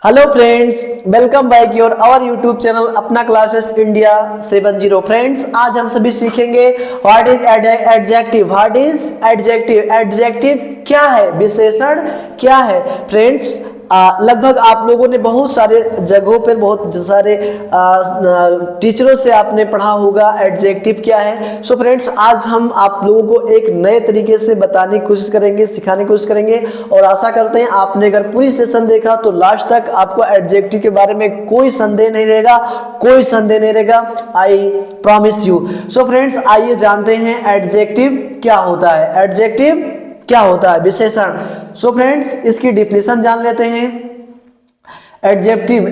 Hello friends, welcome back your our YouTube channel अपना classes India 70। Friends, आज हम सभी सीखेंगे what is adjective. What is adjective? Adjective क्या है, विशेषण क्या है। फ्रेंड्स, लगभग आप लोगों ने बहुत सारे जगहों पर बहुत सारे टीचरों से आपने पढ़ा होगा एडजेक्टिव क्या है। सो फ्रेंड्स, आज हम आप लोगों को एक नए तरीके से बताने की कोशिश करेंगे, सिखाने की कोशिश करेंगे और आशा करते हैं आपने अगर पूरी सेशन देखा तो लास्ट तक आपको एडजेक्टिव के बारे में कोई संदेह नहीं रहेगा, कोई संदेह नहीं रहेगा। I promise you. So friends, आइए जानते हैं एडजेक्टिव क्या होता है। एडजेक्टिव क्या होता है? विशेषण। सो फ्रेंड्स, इसकी डिफिनेशन जान लेते हैं। Adjective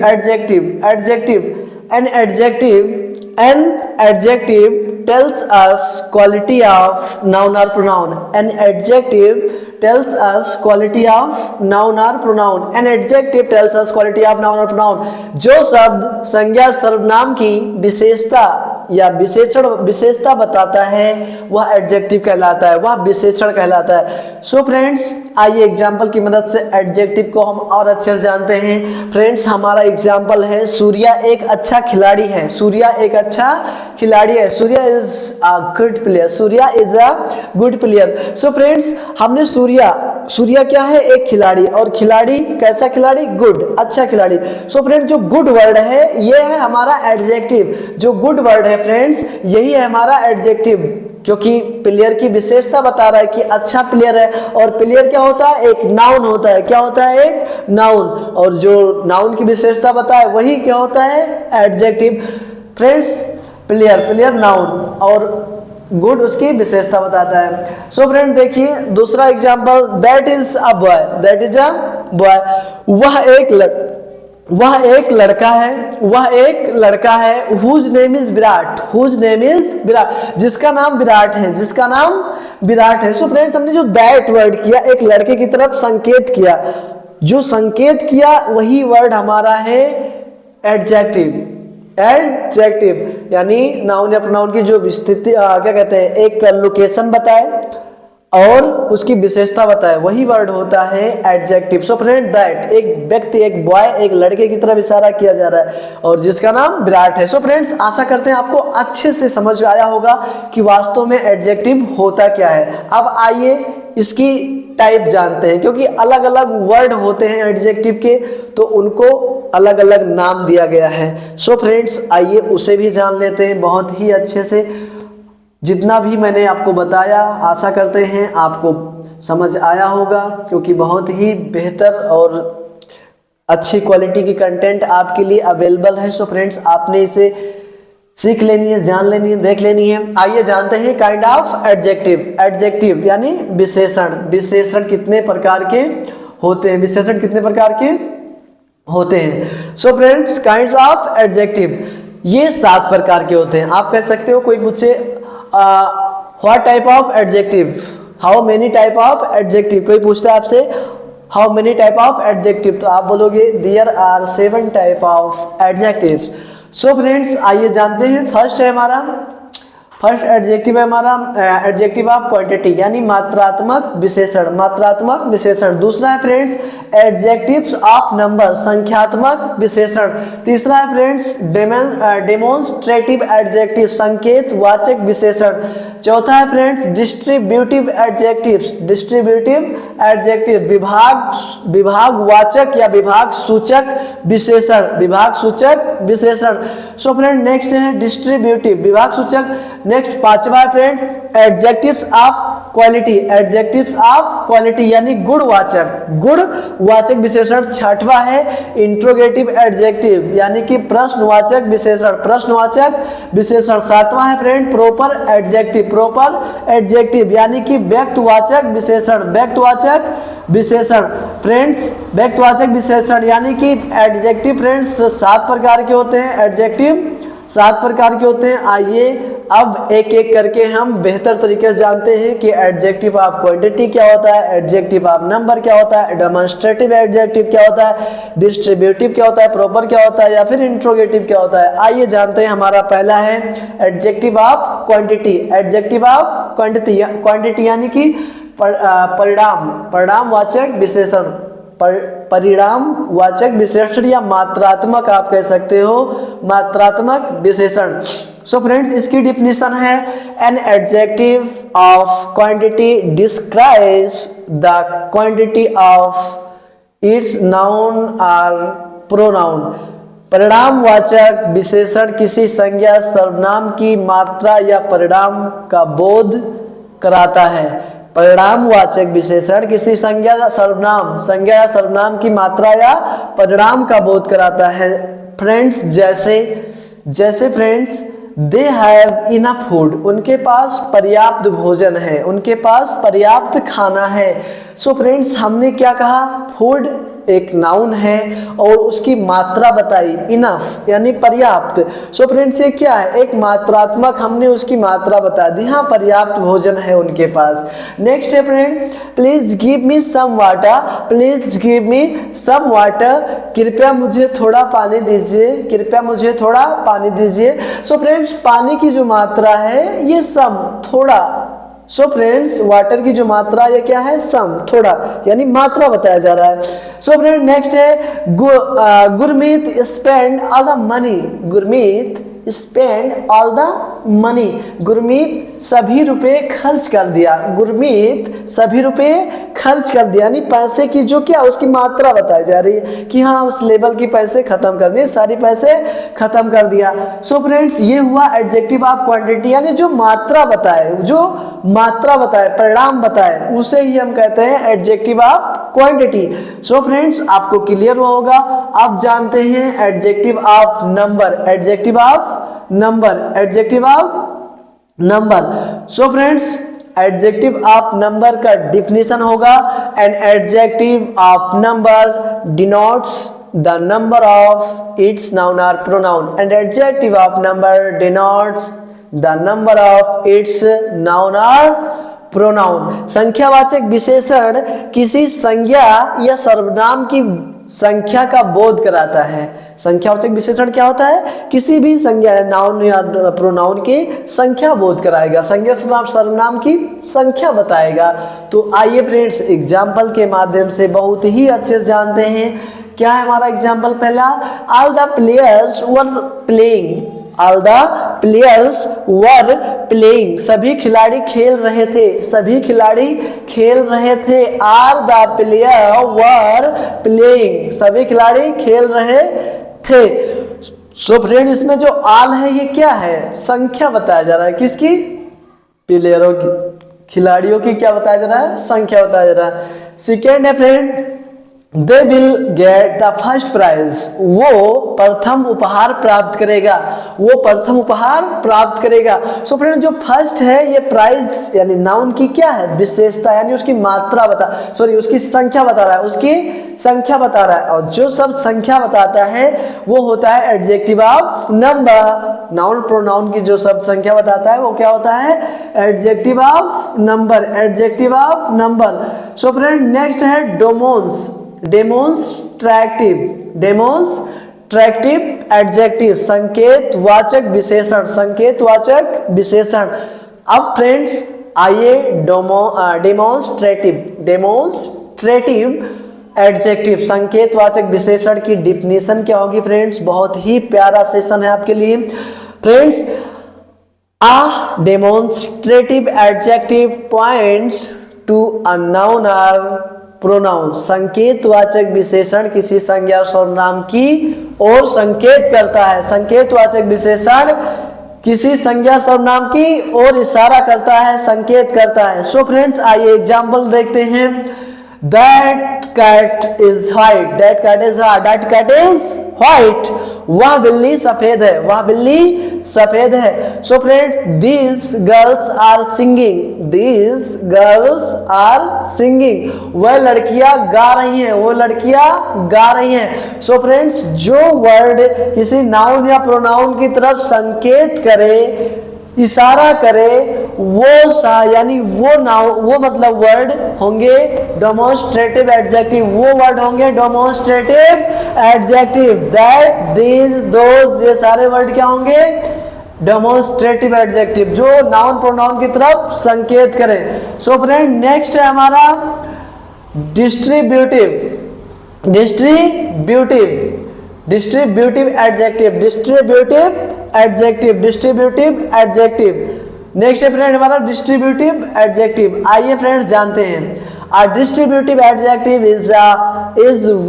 an adjective tells us quality of noun or pronoun. An adjective tells us quality of noun or pronoun. An adjective tells us quality of noun or pronoun. जो शब्द संज्ञा सर्वनाम की विशेषता या विशेषता बताता है वह एडजेक्टिव कहलाता है, वह विशेषण कहलाता है। सो फ्रेंड्स, आइए एग्जाम्पल की मदद से एडजेक्टिव को हम और अच्छे से जानते हैं। फ्रेंड्स, हमारा एग्जाम्पल है सूर्या एक अच्छा खिलाड़ी है। सूर्या एक अच्छा खिलाड़ी है। Surya is a good player. Surya is a good player. So friends, हमने सूर्या क्या है? एक खिलाड़ी। और खिलाड़ी कैसा खिलाड़ी? गुड, अच्छा खिलाड़ी। सो फ्रेंड्स, जो गुड वर्ड है ये है हमारा एडजेक्टिव। जो गुड वर्ड है फ्रेंड्स, यही है हमारा एडजेक्टिव, क्योंकि प्लेयर की विशेषता बता रहा है कि अच्छा प्लेयर है। और प्लेयर क्या होता है? एक नाउन होता है। क्या होता है? एक नाउन। और जो नाउन की विशेषता बताए वही क्या होता है? एडजेक्टिव। फ्रेंड्स, प्लेयर नाउन और गुड उसकी विशेषता बताता है। सो फ्रेंड, देखिए दूसरा example, that is a boy. वह एक लड़का है whose name is विराट, जिसका नाम विराट है। सो फ्रेंड्स, हमने जो दैट वर्ड किया, एक लड़के की तरफ संकेत किया, जो संकेत किया वही वर्ड हमारा है एडजेक्टिव। यानी नाउन या प्रोनाउन की जो स्थिति क्या कहते हैं, एक लोकेशन बताए और उसकी विशेषता बताए, वही वर्ड होता है एडजेक्टिव। सो फ्रेंड, दैट एक व्यक्ति, एक बॉय, एक लड़के की तरफ इशारा किया जा रहा है और जिसका नाम विराट है। सो फ्रेंड्स, आशा करते हैं आपको अच्छे से समझ आया होगा कि वास्तव में एडजेक्टिव होता क्या है। अब आइए इसकी टाइप जानते हैं, क्योंकि अलग अलग वर्ड होते हैं एडजेक्टिव के, तो उनको अलग अलग नाम दिया गया है। सो फ्रेंड्स, आइए उसे भी जान लेते हैं बहुत ही अच्छे से। जितना भी मैंने आपको बताया, आशा करते हैं आपको समझ आया होगा, क्योंकि बहुत ही बेहतर और अच्छी क्वालिटी की कंटेंट आपके लिए अवेलेबल है। सो फ्रेंड्स, आपने इसे सीख लेनी है, जान लेनी है, देख लेनी है। आइए जानते हैं काइंड ऑफ एडजेक्टिव यानी विशेषण कितने प्रकार के होते हैं। So friends, kinds of adjective ये 7 प्रकार के होते हैं। आप कह सकते हो, कोई पूछे what type of adjective, how many type of adjective, कोई पूछता है आपसे how many type of adjective, तो आप बोलोगे there are 7 type of adjectives. So friends, आइए जानते हैं। फर्स्ट एडजेक्टिव है हमारा एडजेक्टिव ऑफ क्वांटिटी यानी मात्रात्मक विशेषण। दूसरा है फ्रेंड्स एडजेक्टिव्स ऑफ नंबर, संख्यात्मक विशेषण। तीसरा है फ्रेंड्स डेमोन्स्ट्रेटिव एडजेक्टिव, संकेतवाचक विशेषण। चौथा है फ्रेंड्स डिस्ट्रीब्यूटिव एडजेक्टिव, विभागवाचक या विभाग सूचक विशेषण। सो फ्रेंड, नेक्स्ट है डिस्ट्रीब्यूटिव, विभाग सूचक। नेक्स्ट 5वां है फ्रेंड एडजेक्टिव्स ऑफ क्वालिटी यानी गुणवाचक विशेषण। 6वां है इंट्रोगेटिव एडजेक्टिव यानी कि प्रश्नवाचक विशेषण। 7वां है फ्रेंड प्रॉपर एडजेक्टिव यानी कि व्यक्तिवाचक विशेषण। फ्रेंड्स, व्यक्तिवाचक विशेषण यानी कि एडजेक्टिव फ्रेंड्स 7 प्रकार के होते हैं। आइए अब एक एक करके हम बेहतर तरीके से जानते हैं कि एडजेक्टिव ऑफ क्वांटिटी क्या होता है, एडजेक्टिव ऑफ नंबर क्या होता है, डेमोन्स्ट्रेटिव एडजेक्टिव क्या होता है, डिस्ट्रीब्यूटिव क्या होता है, प्रॉपर क्या होता है या फिर इंट्रोगेटिव क्या होता है। आइए जानते हैं। हमारा पहला है एडजेक्टिव ऑफ क्वांटिटी यानी कि परिणामवाचक विशेषण। परिणाम वाचक विशेषण या मात्रात्मक आप कह सकते हो, मात्रात्मक विशेषण। सो फ्रेंड्स इसकी डिफिनीशन है N adjective of quantity describes the quantity of its noun और प्रोनाउन। परिणामवाचक विशेषण किसी संज्ञा सर्वनाम की मात्रा या परिणाम का बोध कराता है। परिणामवाचक विशेषण किसी संज्ञा या सर्वनाम की मात्रा या परिणाम का बोध कराता है। फ्रेंड्स जैसे friends they have enough food, उनके पास पर्याप्त भोजन है, उनके पास पर्याप्त खाना है। सो फ्रेंड्स हमने क्या कहा, फूड एक नाउन है और उसकी मात्रा बताई इनफ यानी पर्याप्त। सो फ्रेंड्स ये क्या है, एक मात्रात्मक, हमने उसकी मात्रा बता दी, हाँ पर्याप्त भोजन है उनके पास। नेक्स्ट है friend please give me some water, please give me some water, कृपया मुझे थोड़ा पानी दीजिए, कृपया मुझे थोड़ा पानी दीजिए। सो फ्रेंड्स पानी की जो मात्रा है ये सम, थोड़ा। सो फ्रेंड्स वाटर की जो मात्रा ये क्या है, सम, थोड़ा, यानी मात्रा बताया जा रहा है। सो फ्रेंड नेक्स्ट है Gurmeet spend all the money, Gurmeet spend all the money, Gurmeet सभी रुपए खर्च कर दिया, गुरमीत सभी रुपए खर्च कर दिया, यानी पैसे की जो क्या उसकी मात्रा बताई जा रही है कि हाँ उस लेवल की पैसे खत्म कर दिए, सारी पैसे खत्म कर दिया। सो फ्रेंड्स ये हुआ एडजेक्टिव ऑफ क्वांटिटी, यानी जो मात्रा बताए, जो मात्रा बताए, परिणाम बताए, उसे ही हम कहते हैं adjective of quantity. So friends आपको क्लियर होगा, आप जानते हैं adjective of number, adjective of number, adjective of number. So friends adjective of number का डिफिनीशन होगा an adjective of number denotes the number of its noun और pronoun, and adjective of number denotes the number of its noun और pronoun. संख्यावाचक विशेषण किसी संज्ञा या सर्वनाम की संख्या का बोध कराता है। संख्यावाचक विशेषण क्या होता है, किसी भी संज्ञा नाउन या प्रोनाउन की संख्या बोध कराएगा, संज्ञा सर्वनाम की संख्या बताएगा। तो आइए फ्रेंड्स एग्जाम्पल के माध्यम से बहुत ही अच्छे से जानते हैं। क्या है हमारा एग्जाम्पल पहला, all the players were playing, all the players were playing, सभी खिलाड़ी खेल रहे थे, सभी खिलाड़ी खेल रहे थे। Are the player were playing, सभी खिलाड़ी खेल रहे थे। सो फ्रेंड इसमें जो आल है ये क्या है, संख्या बताया जा रहा है, किसकी, प्लेयरों की, खिलाड़ियों की क्या बताया जा रहा है, संख्या बताया जा रहा है। सेकेंड है friend they will get the first prize, वो प्रथम उपहार प्राप्त करेगा, वो प्रथम उपहार प्राप्त करेगा। सो फ्रेंड जो फर्स्ट है ये प्राइज यानी नाउन की क्या है, विशेषता, यानी उसकी मात्रा उसकी संख्या बता रहा है, उसकी संख्या बता रहा है। और जो शब्द संख्या बताता है वो होता है adjective of number. Noun pronoun की जो शब्द संख्या बताता है वो क्या होता है, adjective of number, adjective of number. So friend next है डोमोन्स, डेमोन्स्ट्रेटिव, डेमोन्स्ट्रेटिव एडजेक्टिव, संकेतवाचक विशेषण, संकेतवाचक विशेषण। अब फ्रेंड्स आइए डेमोन्स्ट्रेटिव एडजेक्टिव, संकेतवाचक विशेषण की डिफिनीशन क्या होगी फ्रेंड्स, बहुत ही प्यारा सेशन है आपके लिए friends. A demonstrative adjective points to a noun or pronoun, संकेतवाचक विशेषण किसी संज्ञा सर्वनाम की ओर संकेत करता है, संकेतवाचक विशेषण किसी संज्ञा सर्वनाम की ओर इशारा करता है, संकेत करता है। सो फ्रेंड्स आइए एग्जाम्पल देखते हैं। That cat is white, that cat is white, वह बिल्ली सफेद है, वह बिल्ली सफेद है। So friends these girls are singing, these girls are singing, वह लड़कियां गा रही हैं, वो लड़कियां गा रही हैं। सो फ्रेंड्स जो वर्ड किसी नाउन या प्रोनाउन की तरफ संकेत करे, इशारा करे, वो यानी वो मतलब वर्ड होंगे डेमोन्स्ट्रेटिव एडजेक्टिव, वो वर्ड होंगे demonstrative adjective. That, this, those, ये सारे वर्ड क्या होंगे, डेमोन्स्ट्रेटिव एडजेक्टिव जो नाउन प्रोनाउन की तरफ संकेत करें। सो फ्रेंड नेक्स्ट है हमारा distributive distributive, distributive adjective, distributive adjective, distributive adjective. Next है फ्रेंड हमारा डिस्ट्रीब्यूटिव एडजेक्टिव। आइए फ्रेंड्स जानते हैं। A distributive adjective is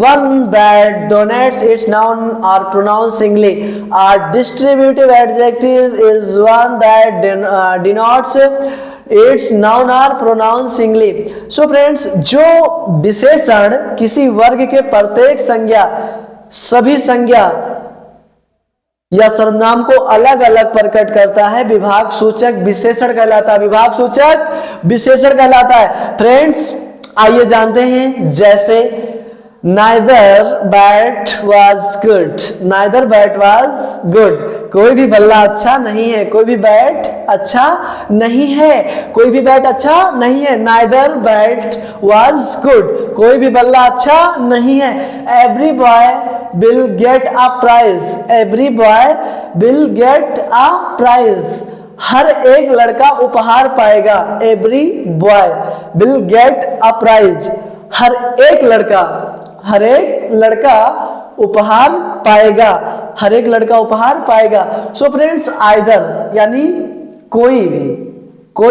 one that denotes its noun or pronoun singly. A distributive adjective is one that denotes its noun or pronoun singly. So friends, जो विशेषण किसी वर्ग के प्रत्येक संज्ञा, सभी संज्ञा या सर्वनाम को अलग अलग प्रकट करता है, विभाग सूचक विशेषण कहलाता है, विभाग सूचक विशेषण कहलाता है। फ्रेंड्स आइए जानते हैं। जैसे neither bat was good, neither bat was good, कोई भी बल्ला अच्छा नहीं है, कोई भी बैट अच्छा नहीं है, कोई भी बैट अच्छा नहीं है। neither bat was good, कोई भी बल्ला अच्छा नहीं है। every boy will get a prize, every boy will get a prize, हर एक लड़का उपहार पाएगा। Every boy will get a prize, हर एक लड़का, हर एक लड़का उपहार पाएगा, हर एक लड़का उपहार पाएगा। सो फ्रेंड्स आइदर यानी कोई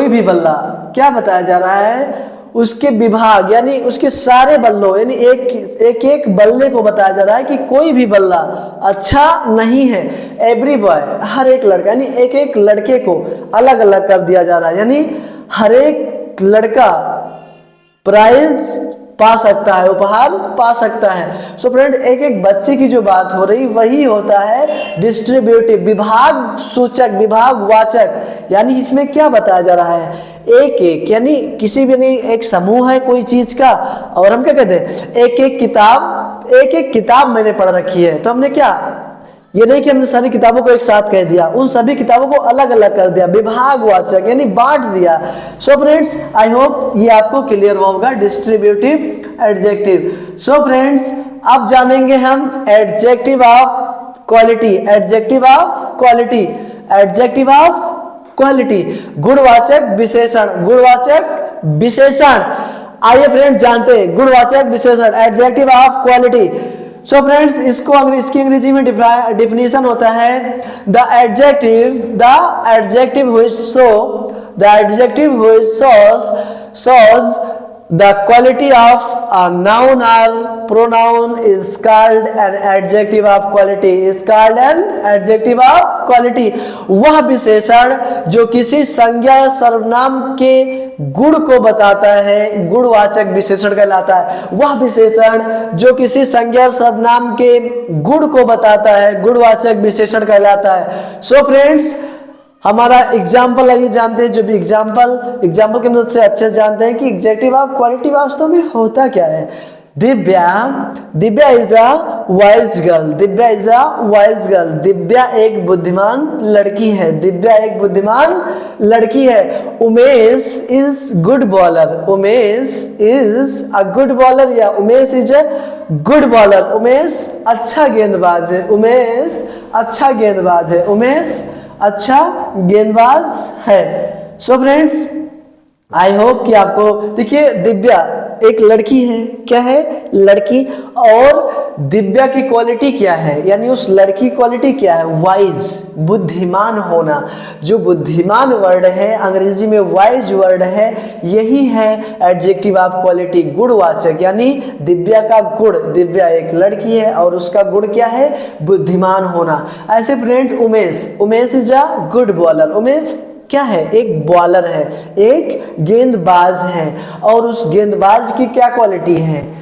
भी बल्ला, क्या बताया जा रहा है, उसके विभाग यानी उसके सारे बल्लों, यानी एक बल्ले को बताया जा रहा है कि कोई भी बल्ला अच्छा नहीं है। एवरी बॉय हर एक लड़का, यानी एक लड़के को अलग अलग कर दिया जा रहा है, यानी हर एक लड़का प्राइज पा सकता है, उपहार पा सकता है। सो फ्रेंड एक बच्चे की जो बात हो रही वही होता है डिस्ट्रीब्यूटिव, विभाग सूचक, विभाग वाचक। यानी इसमें क्या बताया जा रहा है, एक यानी किसी भी नहीं, एक समूह है कोई चीज का, और हम क्या कहते हैं एक किताब मैंने पढ़ रखी है। तो हमने क्या, ये नहीं कि हमने सारी किताबों को एक साथ कह दिया, उन सभी किताबों को अलग अलग कर दिया, विभागवाचक यानी बांट दिया। सो फ्रेंड्स आई होप ये आपको क्लियर होगा डिस्ट्रीब्यूटिव एडजेक्टिव। सो फ्रेंड्स अब जानेंगे हम adjective of quality, adjective of quality, adjective of quality, गुणवाचक विशेषण, गुणवाचक विशेषण। आइए फ्रेंड्स जानते हैं गुणवाचक विशेषण, adjective of quality. So friends इसकी अंग्रेजी में डिफिनीशन होता है the adjective which shows the quality of a noun or pronoun is called an adjective of quality, is called an adjective of quality। वह विशेषण जो किसी संज्ञा या सर्वनाम के गुण को बताता है गुणवाचक विशेषण कहलाता है। वह विशेषण जो किसी संज्ञा या सर्वनाम के गुण को बताता है गुणवाचक विशेषण कहलाता है। सो फ्रेंड्स हमारा एग्जाम्पल आइए जानते हैं, जो भी एग्जाम्पल की मदद से अच्छे से जानते हैं कि एडजेक्टिव ऑफ क्वालिटी वास्तव में होता क्या है। Divya is a wise girl, Divya is a wise girl, Divya एक बुद्धिमान लड़की है, दिव्या एक बुद्धिमान लड़की है। Umesh is good bowler, Umesh is a good bowler या Umesh is a good bowler, Umesh अच्छा गेंदबाज है, उमेश अच्छा गेंदबाज है, उमेश अच्छा गेंदबाज है। सो फ्रेंड्स आई होप कि आपको, देखिए दिव्या एक लड़की है, क्या है, लड़की, और दिव्या की क्वालिटी क्या है, यानी उस लड़की क्वालिटी क्या है, वाइज, बुद्धिमान होना। जो बुद्धिमान वर्ड है अंग्रेजी में वाइज वर्ड है, यही है एडजेक्टिव ऑफ क्वालिटी, गुणवाचक। यानी दिव्या का गुण, दिव्या एक लड़की है और उसका गुण क्या है, बुद्धिमान होना। ऐसे friend Umesh is a good bowler, Umesh क्या है, एक बॉलर है, एक गेंदबाज है, और उस गेंदबाज की क्या क्वालिटी है,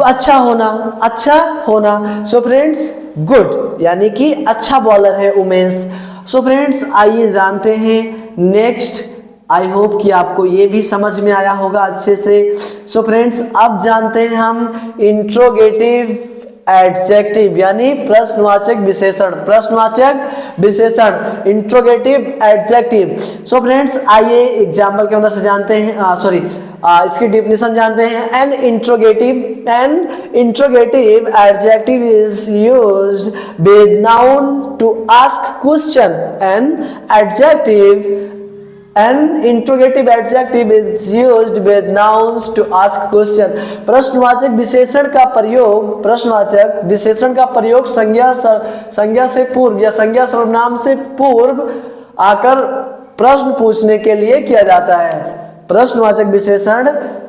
अच्छा होना, अच्छा होना। सो फ्रेंड्स गुड यानी कि अच्छा बॉलर है उमेश। सो फ्रेंड्स आइए जानते हैं नेक्स्ट। आई होप कि आपको ये भी समझ में आया होगा अच्छे से। सो फ्रेंड्स अब जानते हैं हम इंट्रोगेटिव एडजेक्टिव यानी प्रश्नवाचक विशेषण, प्रश्नवाचक विशेषण, इंट्रोगेटिव एडजेक्टिव। सो फ्रेंड्स आइए एग्जाम्पल की मदद से जानते हैं, इसकी डिफिनेशन जानते हैं। An interrogative adjective is used with noun to ask question. An adjective An interrogative adjective is used with nouns to ask question. प्रश्नवाचक विशेषण का प्रयोग संज्ञा से पूर्व या संज्ञा सर्वनाम से पूर्व आकर प्रश्न पूछने के लिए किया जाता है। प्रश्नवाचक विशेषण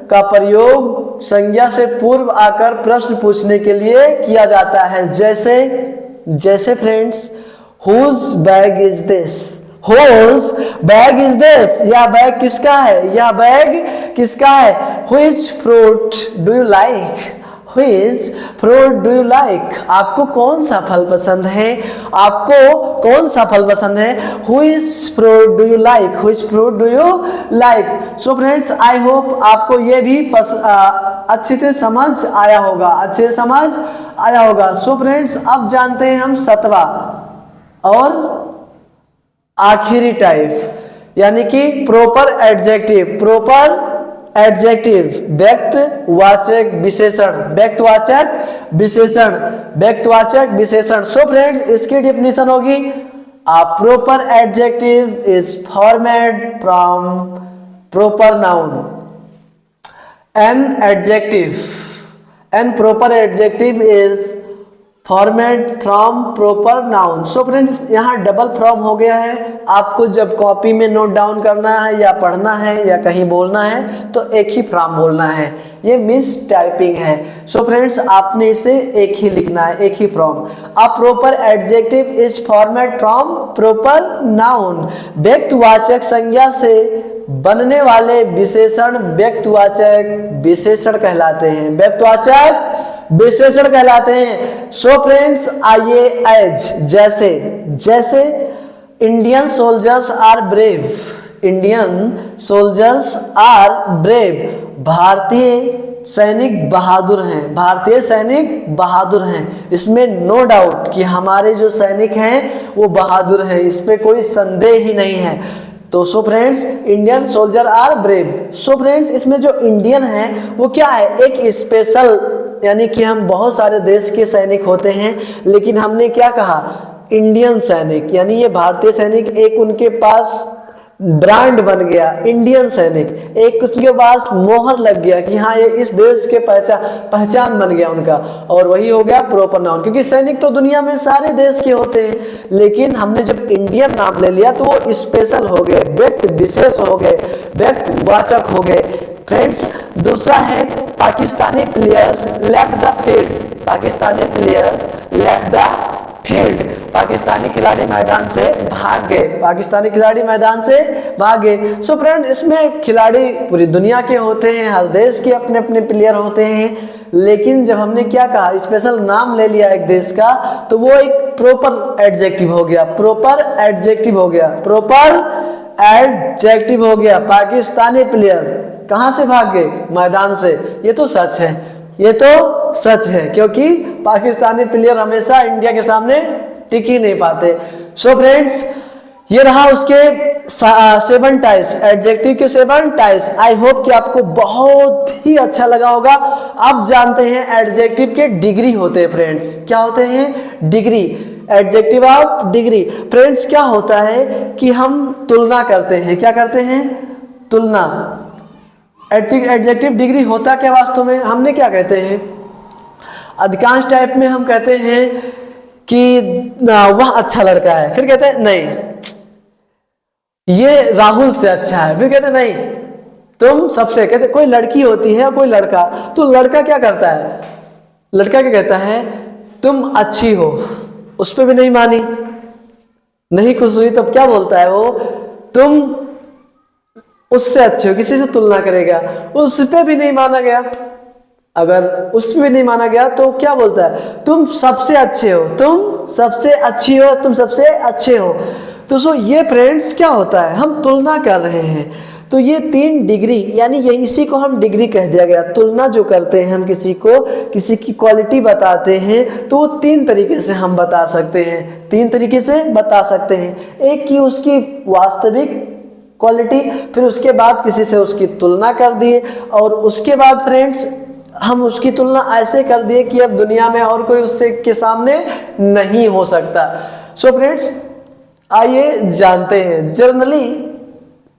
का प्रयोग संज्ञा से पूर्व आकर प्रश्न पूछने के लिए किया जाता है। जैसे friends, whose bag is this? Whose bag is this? यह बैग किसका है? यह बैग किसका है? Which fruit do you like? Which fruit do you like? आपको कौन सा फल पसंद है? आपको कौन सा फल पसंद है? Which fruit do you like? Which fruit do you like? So friends, I hope आपको ये भी अच्छे से समझ आया होगा। So friends, अब जानते हैं हम 7वां और आखिरी टाइप, यानी कि प्रॉपर एडजेक्टिव व्यक्तवाचक विशेषण। सो फ्रेंड्स, इसकी डेफिनेशन होगी, a proper adjective is formed from proper noun. An proper adjective is format from proper noun. So friends, यहाँ डबल फॉर्म हो गया है। आपको जब कॉपी में नोट डाउन करना है या पढ़ना है या कहीं बोलना है तो एक ही फॉर्म बोलना है, ये मिस टाइपिंग है। सो फ्रेंड्स, आपने इसे एक ही लिखना है, एक ही form. A proper adjective is format from proper noun. व्यक्तिवाचक संज्ञा से बनने वाले विशेषण व्यक्तिवाचक विशेषण कहलाते हैं। सो फ्रेंड्स, आइए जैसे इंडियन सोल्जर्स आर ब्रेव, भारतीय सैनिक बहादुर हैं। इसमें नो डाउट कि हमारे जो सैनिक हैं वो बहादुर हैं, इस पे कोई संदेह ही नहीं है। तो so friends, Indian soldier are brave. So friends, इसमें जो इंडियन है वो क्या है? एक स्पेशल, यानी कि हम बहुत सारे देश के सैनिक होते हैं, लेकिन हमने क्या कहा? इंडियन सैनिक, यानी ये भारतीय सैनिक एक उनके पास ब्रांड बन गया, इंडियन सैनिक, एक उसके पास मोहर लग गया कि हाँ ये इस देश के पहचान बन गया उनका, और वही हो गया प्रॉपर नाउन। क्योंकि सैनिक तो दुनिया में सारे देश के होते हैं, लेकिन हमने जब इंडियन नाम ले लिया तो वो स्पेशल हो गए, व्यक्ति विशेष हो गए, व्यक्तिवाचक हो गए। फ्रेंड्स, दूसरा है Pakistani players left the field. Pakistani खिलाड़ी मैदान से भाग गए। सो फ्रेंड, इसमें खिलाड़ी पूरी दुनिया के होते हैं, हर देश के अपने अपने प्लेयर होते हैं, लेकिन जब हमने क्या कहा? स्पेशल नाम ले लिया एक देश का, तो वो एक प्रॉपर एडजेक्टिव हो गया। पाकिस्तानी प्लेयर कहां से भाग गए? मैदान से। ये तो सच है, क्योंकि पाकिस्तानी प्लेयर हमेशा इंडिया के सामने टिक ही नहीं पाते। सो फ्रेंड्स, ये रहा उसके 7 टाइप्स, एडजेक्टिव के 7 टाइप्स। आई होप कि आपको बहुत ही अच्छा लगा होगा। अब जानते हैं एडजेक्टिव के डिग्री होते हैं फ्रेंड्स। क्या होते हैं? Degree, adjective of degree. Friends, क्या होता है कि हम तुलना करते हैं। क्या करते हैं? तुलना। एडजेक्टिव डिग्री होता क्या वास्तव में? हमने क्या कहते हैं? अधिकांश टाइप में हम कहते हैं कि वह अच्छा लड़का है, फिर कहते हैं नहीं ये राहुल से अच्छा है, फिर कहते हैं नहीं तुम सबसे, कहते कोई लड़की होती है कोई लड़का, तो लड़का क्या करता है? लड़का क्या कहता है? तुम अच्छी हो, उस पर भी नहीं मानी, नहीं खुश हुई, तब क्या बोलता है वो? तुम उससे अच्छे हो, किसी से तुलना करेगा, उस पे भी नहीं माना गया। अगर उसमें भी नहीं माना गया तो क्या बोलता है? तुम सबसे अच्छे हो, तुम सबसे अच्छी हो, तुम सबसे अच्छे हो। तो सो ये फ्रेंड्स क्या होता है? हम तुलना कर रहे हैं। तो ये 3 डिग्री, यानी ये इसी को हम डिग्री कह दिया गया। तुलना जो करते हैं हम किसी की क्वालिटी बताते हैं, तो वो 3 तरीके से हम बता सकते हैं। 3 तरीके से बता सकते हैं। एक की उसकी वास्तविक क्वालिटी, फिर उसके बाद किसी से उसकी तुलना कर दिए, और उसके बाद फ्रेंड्स हम उसकी तुलना ऐसे कर दिए कि अब दुनिया में और कोई उससे के सामने नहीं हो सकता। सो फ्रेंड्स, आइए जानते हैं।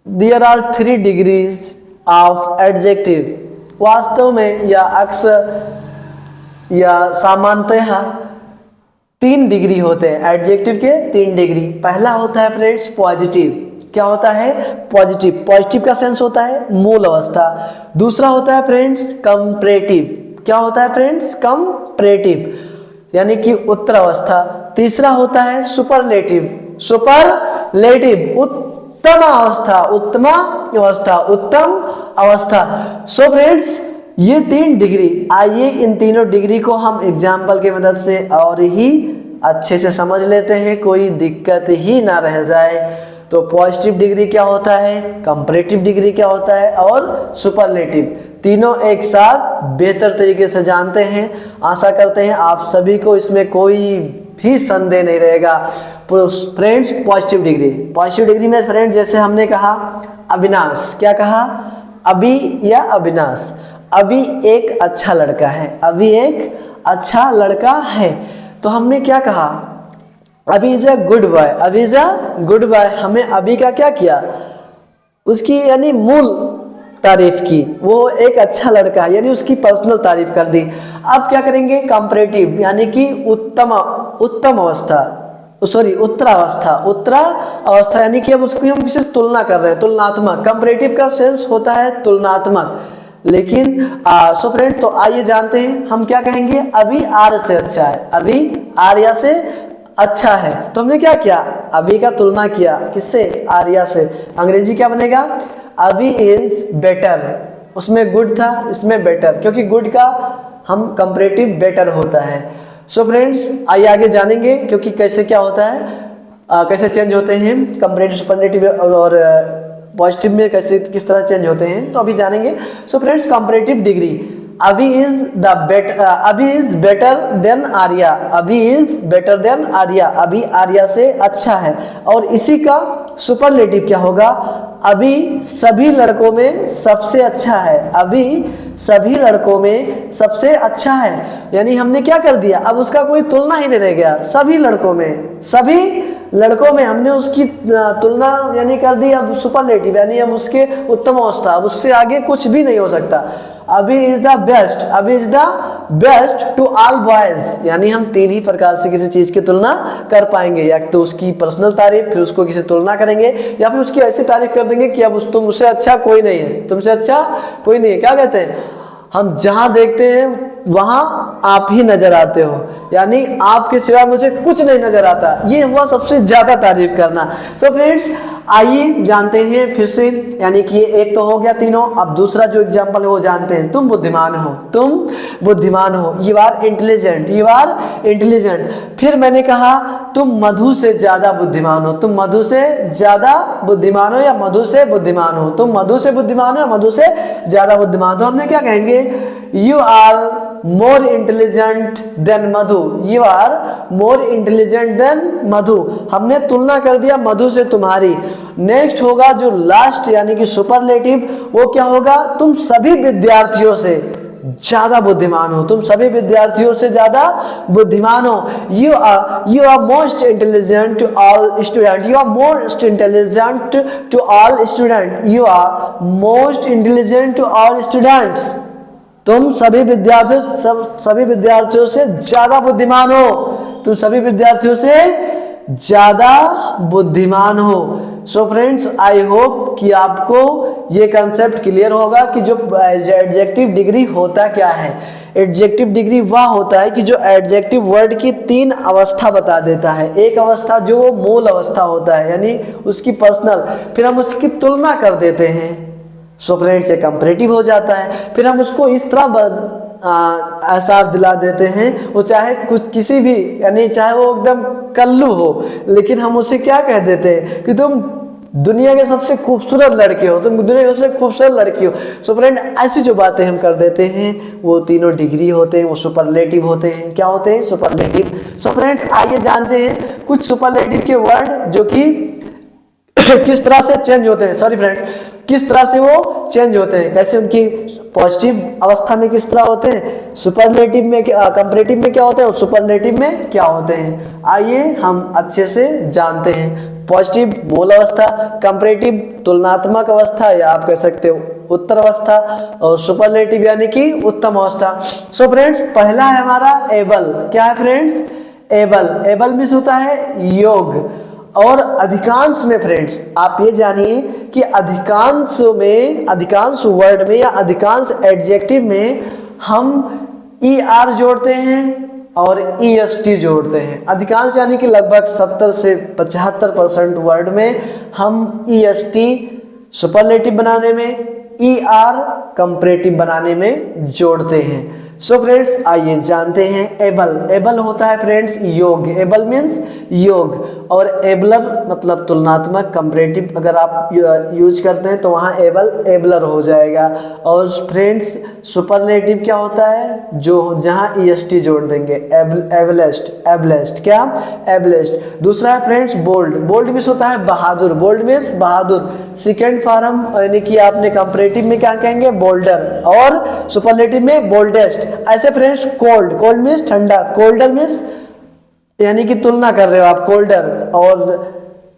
There are 3 degrees of adjective. वास्तव में या अक्सर या सामान्यतः 3 डिग्री होते हैं एडजेक्टिव के, 3 डिग्री। पहला होता है फ्रेंड्स पॉजिटिव। क्या होता है? पॉजिटिव। पॉजिटिव का सेंस होता है मूल अवस्था। दूसरा होता है फ्रेंड्स कंपैरेटिव। क्या होता है फ्रेंड्स? कंपैरेटिव यानी कि उत्तर अवस्था। तीसरा होता है सुपरलेटिव। सुपरलेटिव उत्तम अवस्था, उत्तम अवस्था, उत्तम अवस्था। सो फ्रेंड्स ये 3 डिग्री, आइए इन तीनों डिग्री को हम एग्जाम्पल की मदद से और ही अच्छे से समझ लेते हैं, कोई दिक्कत ही ना रह जाए। तो पॉजिटिव डिग्री क्या होता है, कंपैरेटिव डिग्री क्या होता है और सुपरलेटिव, तीनों एक साथ बेहतर तरीके से जानते हैं। आशा करते हैं आप सभी को इसमें कोई भी संदेह नहीं रहेगा। फ्रेंड्स पॉजिटिव डिग्री में फ्रेंड्स जैसे हमने कहा अविनाश, क्या कहा? अभी या अविनाश, अभी एक अच्छा लड़का है, अभी एक अच्छा लड़का है। तो हमने क्या कहा? अभी इज अ गुड बॉय, अभी इज अ गुड बॉय। हमें अभी का क्या किया? उसकी यानी मूल तारीफ की, वो एक अच्छा लड़का है यानी उसकी पर्सनल तारीफ कर दी। अब क्या करेंगे? कंपैरेटिव यानी कि उत्तम अवस्था, सॉरी उत्तरावस्था यानी कि अब उसकी हम किसी तुलना कर रहे हैं, तुलनात्मक। कंपैरेटिव का सेंस होता है तुलनात्मक। लेकिन सो फ्रेंड तो आइए जानते हैं हम क्या कहेंगे? अभी आर्य से अच्छा है, अभी आर्या से अच्छा है। तो हमने क्या किया? अभी का तुलना किया किससे? आर्या से। अंग्रेजी क्या बनेगा? अभी इज बेटर, उसमें गुड था, इसमें बेटर, क्योंकि गुड का हम कंपैरेटिव बेटर होता है। सो फ्रेंड्स आइए आगे जानेंगे क्योंकि कैसे क्या होता है, कैसे चेंज होते हैं कंपैरेटिव, सुपरलेटिव और पॉजिटिव में कैसे किस तरह चेंज होते हैं, तो अभी जानेंगे। सो फ्रेंड्स कंपैरेटिव डिग्री, अभी इज बेटर देन आर्या, अभी इज बेटर देन आर्या, अभी आर्या से अच्छा है। और इसी का सुपरलेटिव क्या होगा? अभी सभी लड़कों में सबसे अच्छा है, अभी सभी लड़कों में सबसे अच्छा है। यानी हमने क्या कर दिया? अब उसका कोई तुलना ही नहीं रह गया, सभी लड़कों में हमने उसकी तुलना यानी कर दी। अब सुपरलेटिव यानी अब उसके उत्तम अवस्था, अब उससे आगे कुछ भी नहीं हो सकता। Abhi is the best to all boys, यानी हम 3 ही प्रकार से किसी चीज की तुलना कर पाएंगे, या तो उसकी पर्सनल तारीफ, फिर उसको किसी तुलना करेंगे, या फिर उसकी ऐसी तारीफ कर देंगे कि अब तुम उससे अच्छा कोई नहीं है, तुमसे अच्छा कोई नहीं है। क्या कहते हैं हम? जहां देखते हैं वहां आप ही नजर आते हो, यानी आपके सिवा मुझे कुछ नहीं नजर आता। ये हुआ सबसे ज्यादा तारीफ करना। सो फ्रेंड्स आइए जानते हैं फिर से, यानी कि एक तो हो गया तीनों। अब दूसरा जो एग्जांपल है वो जानते हैं। तुम बुद्धिमान हो, यू आर इंटेलिजेंट। फिर मैंने कहा तुम मधु से ज्यादा बुद्धिमान हो, तुम मधु से ज्यादा बुद्धिमान हो या मधु से बुद्धिमान हो, तुम मधु से बुद्धिमान हो या मधु से ज्यादा बुद्धिमान। तो हमने क्या कहेंगे? You are more intelligent than Madhu, you are more intelligent than Madhu. हमने तुलना कर दिया मधु से तुम्हारी। नेक्स्ट होगा जो लास्ट यानी कि सुपरलेटिव, वो क्या होगा? तुम सभी विद्यार्थियों से ज्यादा बुद्धिमान हो, तुम सभी विद्यार्थियों से ज्यादा बुद्धिमान हो। You are most intelligent to all student, you are most intelligent to all student, you are most intelligent to all students. तुम सभी विद्यार्थियों से ज्यादा बुद्धिमान हो, तुम सभी विद्यार्थियों से ज्यादा बुद्धिमान हो। सो फ्रेंड्स आई होप कि आपको ये कंसेप्ट क्लियर होगा कि जो एडजेक्टिव डिग्री होता क्या है। एडजेक्टिव डिग्री वह होता है कि जो एडजेक्टिव वर्ड की 3 अवस्था बता देता है। एक अवस्था जो मूल अवस्था होता है यानी उसकी पर्सनल, फिर हम उसकी तुलना कर देते हैं, सो फ्रेंड्स ये कंपैरेटिव हो जाता है। फिर हम उसको इस तरह एहसास दिला देते हैं, वो चाहे कुछ किसी भी यानी चाहे वो एकदम कल्लू हो, लेकिन हम उसे क्या कह देते हैं कि तुम दुनिया के सबसे खूबसूरत लड़के हो, तुम दुनिया के सबसे खूबसूरत लड़की हो। सो फ्रेंड ऐसी जो बातें हम कर देते हैं वो तीनों डिग्री होते हैं, वो सुपरलेटिव होते हैं। क्या होते हैं? सुपरलेटिव। सो फ्रेंड्स आइए जानते हैं कुछ सुपरलेटिव के वर्ड जो कि किस तरह से चेंज होते हैं, सॉरी फ्रेंड्स किस तरह से वो चेंज होते हैं, कैसे उनकी पॉजिटिव अवस्था में किस तरह होते हैं, सुपरलेटिव में कंपैरेटिव में क्या होते हैं और सुपरलेटिव में क्या होते हैं। आइए हम अच्छे से जानते हैं। पॉजिटिव मूल अवस्था, कंपैरेटिव तुलनात्मक अवस्था या आप कह सकते हो उत्तर अवस्था, और सुपरलेटिव यानी कि उत्तम अवस्था। सो फ्रेंड्स पहला है हमारा एबल। क्या है फ्रेंड्स? एबल। एबल मीन्स होता है योग। और अधिकांश में फ्रेंड्स आप ये जानिए कि अधिकांश में, अधिकांश वर्ड में या अधिकांश एडजेक्टिव में हम ER जोड़ते हैं और EST जोड़ते हैं। अधिकांश यानी कि लगभग 70 से 75% वर्ड में हम EST सुपरलेटिव बनाने में, ER कंपैरेटिव बनाने में जोड़ते हैं। सो फ्रेंड्स आइए जानते हैं एबल। एबल होता है फ्रेंड्स योग। एबल मीन्स योग, और एबलर मतलब तुलनात्मक, कंपैरेटिव अगर आप यूज करते हैं तो वहाँ एबल एबलर हो जाएगा। और फ्रेंड्स सुपरलेटिव क्या होता है? जो जहाँ EST जोड़ देंगे, एबलेस्ट। एबलेस्ट क्या? एबलेस्ट। दूसरा है फ्रेंड्स बोल्ड। बोल्ड मीन्स होता है बहादुर। बोल्ड मीन्स बहादुर। सेकेंड फॉर्म यानी कि आपने कंपैरेटिव में क्या कहेंगे? बोल्डर, और सुपरलेटिव में बोल्डेस्ट। ऐसे फ्रेंड्स कोल्ड। कोल्ड मीन्स ठंडा। कोल्डर मीन्स यानी कि तुलना कर रहे हो आप, कोल्डर, और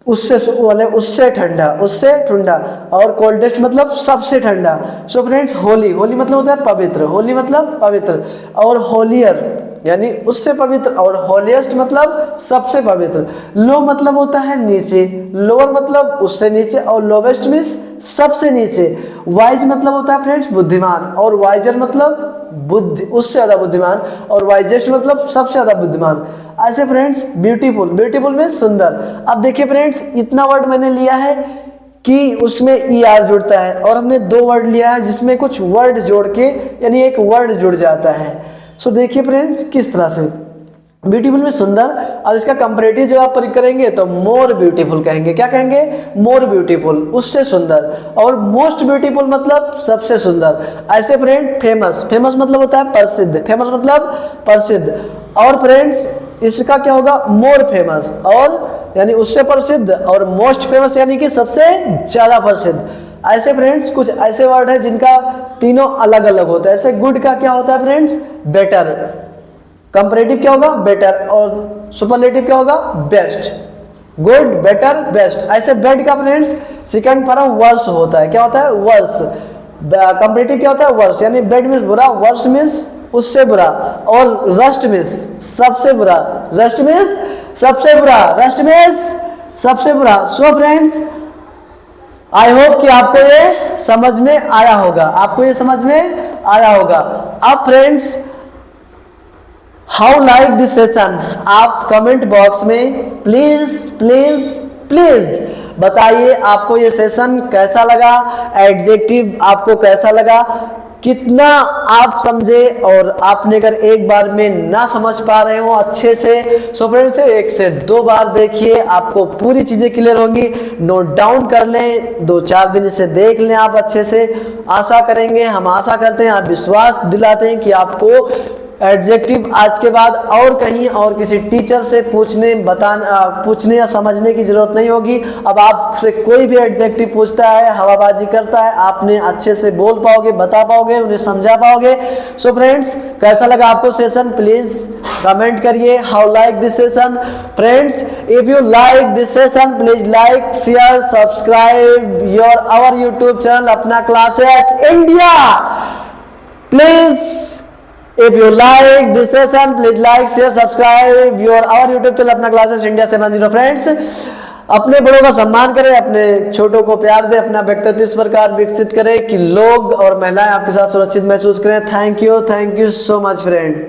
उससे ठंडा, उससे ठंडा, और कोल्डेस्ट मतलब सबसे ठंडा। So friends Holi. होली मतलब होता है पवित्र। होली मतलब पवित्र। और होलियर यानी उससे पवित्र, और होलिएस्ट मतलब सबसे पवित्र। लो मतलब होता है नीचे। लोअर मतलब उससे नीचे, और लोवेस्ट मीन्स सबसे नीचे। वाइज मतलब होता है फ्रेंड्स बुद्धिमान, और वाइजर मतलब बुद्धि, उससे ज्यादा बुद्धिमान, और वाइजेस्ट मतलब सबसे ज्यादा बुद्धिमान। ऐसे फ्रेंड्स ब्यूटीफुल। ब्यूटीफुल में सुंदर। अब देखिए फ्रेंड्स इतना वर्ड मैंने लिया है कि उसमें ER जुड़ता है, और हमने 2 वर्ड लिया है जिसमें कुछ वर्ड जोड़ के यानी एक वर्ड जुड़ जाता है। सो देखिए फ्रेंड्स किस तरह से ब्यूटीफुल में सुंदर। अब इसका कंपैरेटिव जब आप करेंगे तो मोर ब्यूटीफुल कहेंगे। क्या कहेंगे? मोर ब्यूटीफुल, उससे सुंदर। और मोस्ट ब्यूटीफुल मतलब सबसे सुंदर। ऐसे फ्रेंड फेमस। फेमस मतलब होता है प्रसिद्ध। फेमस मतलब प्रसिद्ध। और फ्रेंड्स इसका क्या होगा? मोर फेमस, और यानी उससे प्रसिद्ध, और मोस्ट फेमस यानी कि सबसे ज्यादा प्रसिद्ध। ऐसे फ्रेंड्स कुछ ऐसे वर्ड है जिनका तीनों अलग अलग होता है। ऐसे गुड का क्या होता है फ्रेंड्स? बेटर। कंपैरेटिव क्या होगा? बेटर। और सुपरलेटिव क्या होगा? बेस्ट। Good, better, best. ऐसे बेड का फ्रेंड्स सेकंड फॉर्म वर्स होता है। क्या होता है? वर्स। कंपैरेटिव क्या होता है? वर्स। यानी बेड मीन्स बुरा, वर्स मीन्स उससे बुरा, और रस्ट मीन्स सबसे बुरा। रस्ट मीन्स सबसे बुरा। रस्ट मीन्स सबसे बुरा। सो फ्रेंड्स आई होप कि आपको ये समझ में आया होगा। आपको ये समझ में आया होगा। अब friends how like this session, आप कमेंट बॉक्स में प्लीज प्लीज प्लीज बताइए आपको ये सेशन कैसा लगा, एडजेक्टिव आपको कैसा लगा, कितना आप समझे, और आपने अगर एक बार में ना समझ पा रहे हो अच्छे से, सो फ्रेंड्स 1 से 2 बार देखिए, आपको पूरी चीजें क्लियर होंगी। नोट डाउन कर लें, 2-4 दिन इसे देख लें आप अच्छे से। आशा करेंगे, हम आशा करते हैं, आप विश्वास दिलाते हैं कि आपको एडजेक्टिव आज के बाद और कहीं और किसी टीचर से पूछने या समझने की जरूरत नहीं होगी। अब आपसे कोई भी एडजेक्टिव पूछता है, हवाबाजी करता है, आपने अच्छे से बोल पाओगे, बता पाओगे, उन्हें समझा पाओगे। सो फ्रेंड्स कैसा लगा आपको सेशन? प्लीज कमेंट करिए। How like this session friends? If you like this session please like, share, subscribe your our YouTube channel अपना classes India. Please if you like this session please like, share, subscribe your our YouTube channel अपना classes India 710 friends. अपने बड़ों का सम्मान करें, अपने छोटों को प्यार दें, अपना व्यक्तित्व इस प्रकार विकसित करें कि लोग और महिलाएं आपके साथ सुरक्षित महसूस करें। Thank you so much friend.